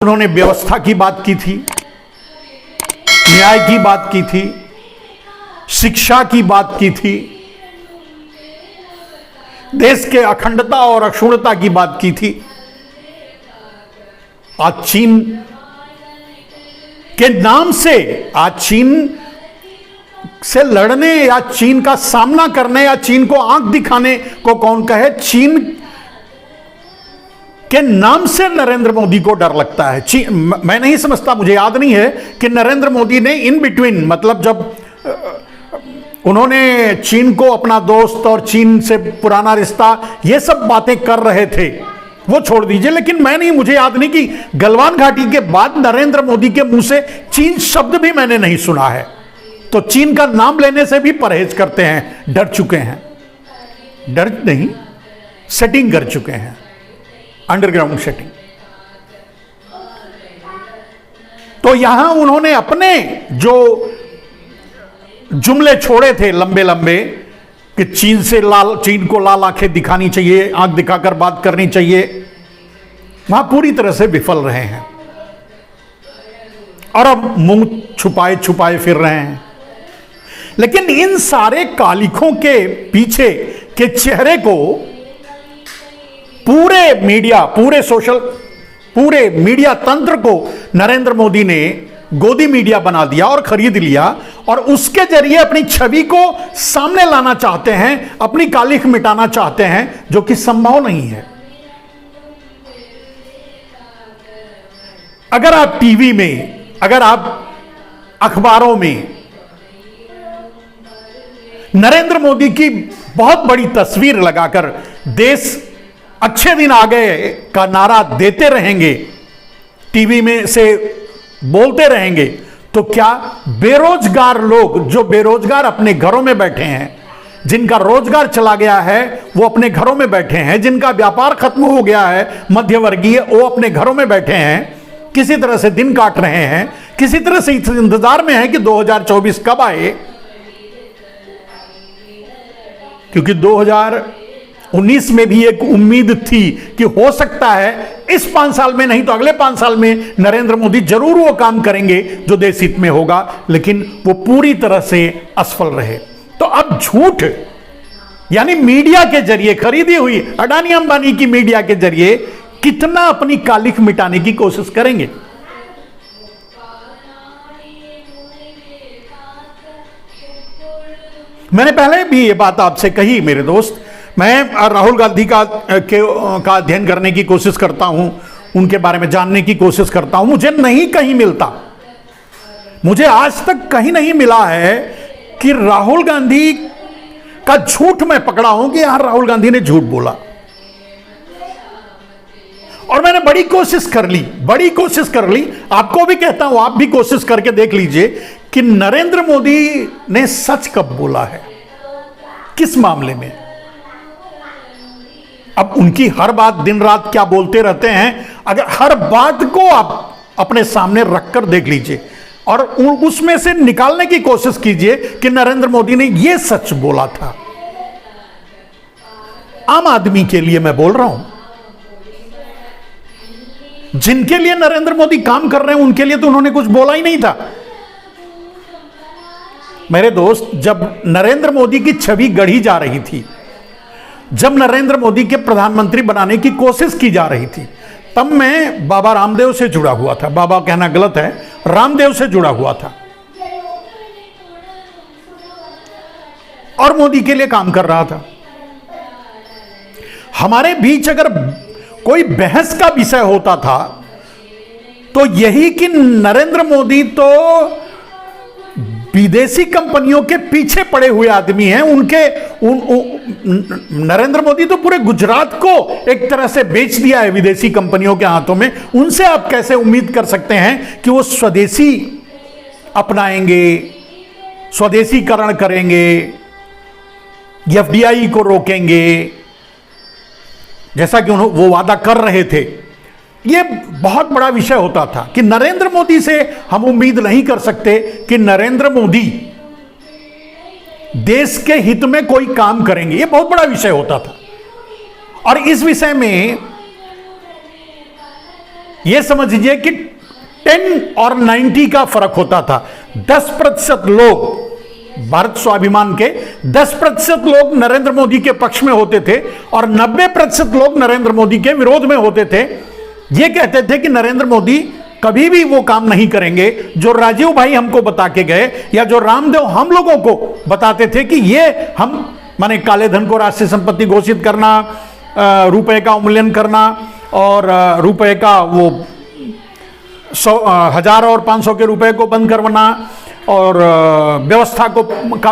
उन्होंने व्यवस्था की बात की थी, न्याय की बात की थी, शिक्षा की बात की थी, देश के अखंडता और अक्षुण्णता की बात की थी। आज चीन के नाम से, आज चीन से लड़ने या चीन का सामना करने या चीन को आंख दिखाने को कौन कहे, चीन के नाम से नरेंद्र मोदी को डर लगता है। मैं नहीं समझता, मुझे याद नहीं है कि नरेंद्र मोदी ने इन बिटवीन, मतलब जब उन्होंने चीन को अपना दोस्त और चीन से पुराना रिश्ता, ये सब बातें कर रहे थे, वो छोड़ दीजिए, लेकिन मुझे याद नहीं कि गलवान घाटी के बाद नरेंद्र मोदी के मुंह से चीन शब्द भी मैंने नहीं सुना है। तो चीन का नाम लेने से भी परहेज करते हैं, डर चुके हैं, डर नहीं, सेटिंग कर चुके हैं, अंडरग्राउंड सेटिंग। तो यहां उन्होंने अपने जो जुमले छोड़े थे लंबे लंबे कि चीन को लाल आंखें दिखानी चाहिए, आंख दिखाकर बात करनी चाहिए, वहां पूरी तरह से विफल रहे हैं और अब मुंह छुपाए छुपाए फिर रहे हैं। लेकिन इन सारे कालिखों के पीछे के चेहरे को पूरे मीडिया तंत्र को नरेंद्र मोदी ने गोदी मीडिया बना दिया और खरीद लिया, और उसके जरिए अपनी छवि को सामने लाना चाहते हैं, अपनी कालिख मिटाना चाहते हैं, जो कि संभव नहीं है। अगर आप टीवी में, अगर आप अखबारों में नरेंद्र मोदी की बहुत बड़ी तस्वीर लगाकर देश अच्छे दिन आ गए का नारा देते रहेंगे, टीवी में से बोलते रहेंगे, तो क्या बेरोजगार लोग, जो बेरोजगार अपने घरों में बैठे हैं, जिनका रोजगार चला गया है वो अपने घरों में बैठे हैं, जिनका व्यापार खत्म हो गया है मध्यवर्गीय, वो अपने घरों में बैठे हैं, किसी तरह से दिन काट रहे हैं, किसी तरह से इंतजार में है कि 2024 कब आए, क्योंकि 2019 में भी एक उम्मीद थी कि हो सकता है इस 5 साल में नहीं तो अगले 5 साल में नरेंद्र मोदी जरूर वो काम करेंगे जो देश हित में होगा, लेकिन वो पूरी तरह से असफल रहे। तो अब झूठ, यानी मीडिया के जरिए, खरीदी हुई अडानी अंबानी की मीडिया के जरिए कितना अपनी कालिख मिटाने की कोशिश करेंगे। मैंने पहले भी ये बात आपसे कही मेरे दोस्त, मैं राहुल गांधी का अध्ययन करने की कोशिश करता हूं, उनके बारे में जानने की कोशिश करता हूं, मुझे नहीं कहीं मिलता, मुझे आज तक कहीं नहीं मिला है कि राहुल गांधी का झूठ मैं पकड़ा हूं कि यार राहुल गांधी ने झूठ बोला। और मैंने बड़ी कोशिश कर ली, आपको भी कहता हूं, आप भी कोशिश करके देख लीजिए कि नरेंद्र मोदी ने सच कब बोला है, किस मामले में। अब उनकी हर बात, दिन रात क्या बोलते रहते हैं, अगर हर बात को आप अपने सामने रखकर देख लीजिए और उसमें से निकालने की कोशिश कीजिए कि नरेंद्र मोदी ने यह सच बोला था। आम आदमी के लिए मैं बोल रहा हूं, जिनके लिए नरेंद्र मोदी काम कर रहे हैं उनके लिए तो उन्होंने कुछ बोला ही नहीं था। मेरे दोस्त, जब नरेंद्र मोदी की छवि गढ़ी जा रही थी, जब नरेंद्र मोदी के प्रधानमंत्री बनाने की कोशिश की जा रही थी, तब मैं बाबा रामदेव से जुड़ा हुआ था, बाबा कहना गलत है, रामदेव से जुड़ा हुआ था और मोदी के लिए काम कर रहा था। हमारे बीच अगर कोई बहस का विषय होता था तो यही कि नरेंद्र मोदी तो विदेशी कंपनियों के पीछे पड़े हुए आदमी हैं, नरेंद्र मोदी तो पूरे गुजरात को एक तरह से बेच दिया है विदेशी कंपनियों के हाथों में। उनसे आप कैसे उम्मीद कर सकते हैं कि वो स्वदेशी अपनाएंगे, स्वदेशीकरण करेंगे, एफडीआई को रोकेंगे, जैसा कि वो वादा कर रहे थे। ये बहुत बड़ा विषय होता था कि नरेंद्र मोदी से हम उम्मीद नहीं कर सकते कि नरेंद्र मोदी देश के हित में कोई काम करेंगे, ये बहुत बड़ा विषय होता था। और इस विषय में यह समझ लीजिए कि 10 और 90 का फर्क होता था। 10% लोग भारत स्वाभिमान के 10% लोग नरेंद्र मोदी के पक्ष में होते थे और 90% लोग नरेंद्र मोदी के विरोध में होते थे। ये कहते थे कि नरेंद्र मोदी कभी भी वो काम नहीं करेंगे जो राजीव भाई हमको बता के गए, या जो रामदेव हम लोगों को बताते थे कि ये हम माने काले धन को राष्ट्रीय संपत्ति घोषित करना, रुपए का अवमूल्यन करना और रुपए का वो 1000 और 500 के रुपए को बंद करवाना और व्यवस्था को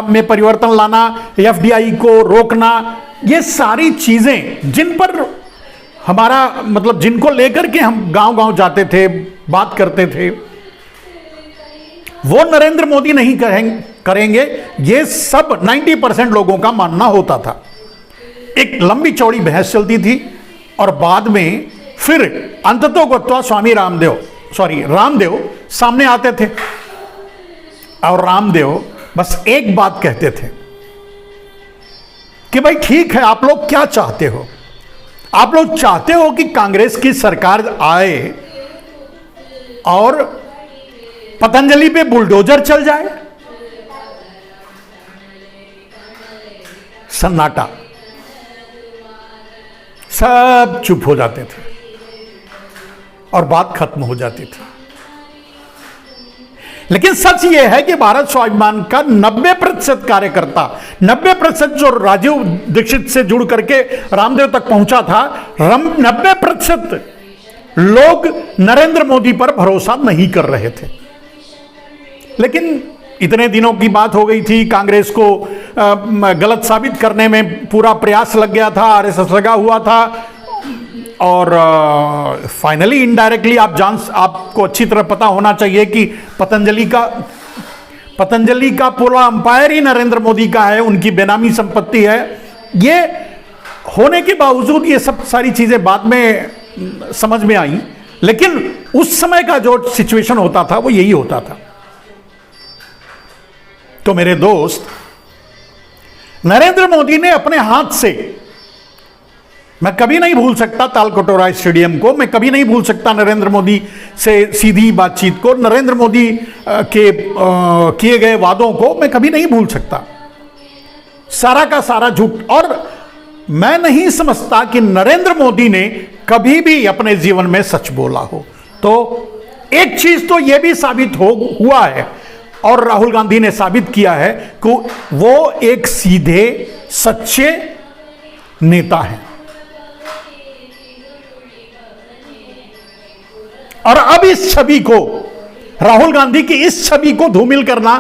में परिवर्तन लाना, एफडीआई को रोकना, ये सारी चीजें जिन पर हमारा मतलब जिनको लेकर के हम गांव-गांव जाते थे, बात करते थे, वो नरेंद्र मोदी नहीं करेंगे, ये सब 90% लोगों का मानना होता था। एक लंबी चौड़ी बहस चलती थी और बाद में फिर अंततोगत्वा स्वामी रामदेव सामने आते थे और रामदेव बस एक बात कहते थे कि भाई ठीक है, आप लोग क्या चाहते हो? आप लोग चाहते हो कि कांग्रेस की सरकार आए और पतंजलि पे बुलडोजर चल जाए? सन्नाटा, सब चुप हो जाते थे और बात खत्म हो जाती थी। लेकिन सच यह है कि भारत स्वाभिमान का 90% कार्यकर्ता, 90% जो राजीव दीक्षित से जुड़ करके रामदेव तक पहुंचा था, 90% लोग नरेंद्र मोदी पर भरोसा नहीं कर रहे थे। लेकिन इतने दिनों की बात हो गई थी, कांग्रेस को गलत साबित करने में पूरा प्रयास लग गया था, आरएसएस लगा हुआ था और फाइनली इनडायरेक्टली आपको अच्छी तरह पता होना चाहिए कि पतंजलि का पूरा अंपायर ही नरेंद्र मोदी का है, उनकी बेनामी संपत्ति है। ये होने के बावजूद ये सब सारी चीजें बाद में समझ में आई, लेकिन उस समय का जो सिचुएशन होता था वो यही होता था। तो मेरे दोस्त, नरेंद्र मोदी ने अपने हाथ से, मैं कभी नहीं भूल सकता तालकटोरा स्टेडियम को, मैं कभी नहीं भूल सकता नरेंद्र मोदी से सीधी बातचीत को, नरेंद्र मोदी के किए गए वादों को मैं कभी नहीं भूल सकता। सारा का सारा झूठ। और मैं नहीं समझता कि नरेंद्र मोदी ने कभी भी अपने जीवन में सच बोला हो। तो एक चीज तो यह भी साबित हुआ है और राहुल गांधी ने साबित किया है कि वो एक सीधे सच्चे नेता हैं। और अब इस छवि को, राहुल गांधी की इस छवि को धूमिल करना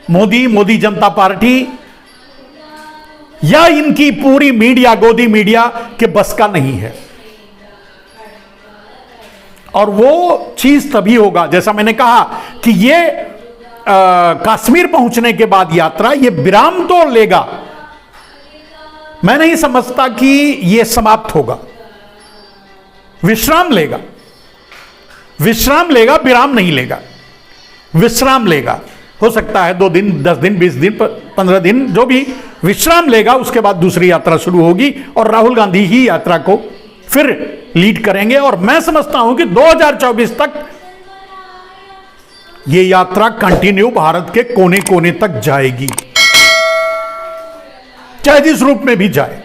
मोदी जनता पार्टी या इनकी पूरी मीडिया, गोदी मीडिया के बस का नहीं है। और वो चीज तभी होगा, जैसा मैंने कहा कि ये कश्मीर पहुंचने के बाद यात्रा ये विराम तो लेगा, मैं नहीं समझता कि यह समाप्त होगा। विश्राम लेगा, विराम नहीं लेगा, विश्राम लेगा। हो सकता है 2 दिन, 10 दिन, 20 दिन, 15 दिन, जो भी विश्राम लेगा, उसके बाद दूसरी यात्रा शुरू होगी और राहुल गांधी ही यात्रा को फिर लीड करेंगे। और मैं समझता हूं कि 2024 तक यह यात्रा कंटिन्यू भारत के कोने कोने तक जाएगी, चाहे जिस रूप में भी जाए।